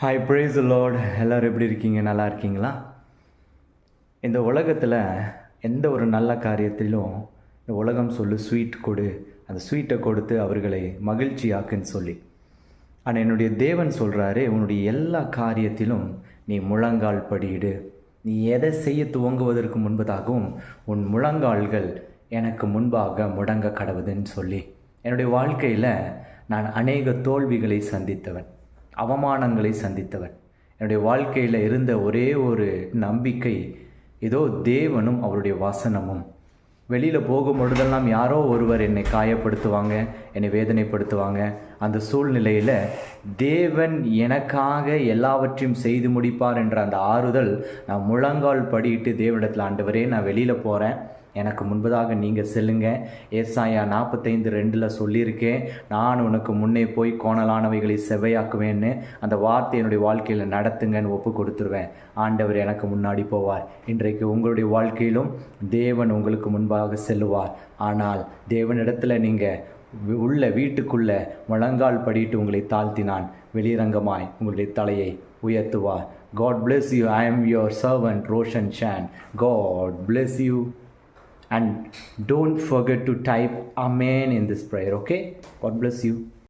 Hi price Lord. எல்லோரும் எப்படி இருக்கீங்க? நல்லா இருக்கீங்களா? இந்த உலகத்தில் எந்த ஒரு நல்ல காரியத்திலும் இந்த உலகம் ஸ்வீட் கொடு, அந்த ஸ்வீட்டை கொடுத்து அவர்களை மகிழ்ச்சியாக்குன்னு சொல்லி. ஆனால் என்னுடைய தேவன் சொல்கிறாரு, உன்னுடைய எல்லா காரியத்திலும் நீ முழங்கால் படியிடு. நீ எதை செய்ய துவங்குவதற்கு முன்பதாகவும் உன் முழங்கால்கள் எனக்கு முன்பாக முடங்க கடவுதுன்னு சொல்லி. என்னுடைய வாழ்க்கையில் நான் அநேக தோல்விகளை சந்தித்தவன், அவமானங்களை சந்தித்தவன். என்னுடைய வாழ்க்கையில் இருந்த ஒரே ஒரு நம்பிக்கை, ஏதோ தேவனும் அவருடைய வசனமும். வெளியில் போகும் பொழுதெல்லாம் யாரோ ஒருவர் என்னை காயப்படுத்துவாங்க, என்னை வேதனைப்படுத்துவாங்க. அந்த சூழ்நிலையில் தேவன் எனக்காக எல்லாவற்றையும் செய்து முடிப்பார் என்ற அந்த ஆறுதல், நான் முழங்கால் படியிட்டு தேவனிடத்தில், ஆண்டவரே நான் வெளியில் போகிறேன், எனக்கு முன்பதாக நீங்கள் செல்லுங்க. ஏசாயா 45:2 சொல்லியிருக்கேன், நான் உனக்கு முன்னே போய் கோணலானவைகளை செவ்வையாக்குவேன்னு. அந்த வார்த்தை என்னுடைய வாழ்க்கையில் நடத்துங்கன்னு ஒப்பு கொடுத்துருவேன். ஆண்டவர் எனக்கு முன்னாடி போவார். இன்றைக்கு உங்களுடைய வாழ்க்கையிலும் தேவன் உங்களுக்கு முன்பாக செல்லுவார். ஆனால் தேவனிடத்தில் நீங்கள் உள்ள வீட்டுக்குள்ளே முழங்கால் படிட்டு உங்களை தாழ்த்தினான், வெளிரங்கமாய் உங்களுடைய தலையை உயர்த்துவார். God bless you. I am your servant Roshan Chan. God bless you. And don't forget to type amen in this prayer, okay? God bless you.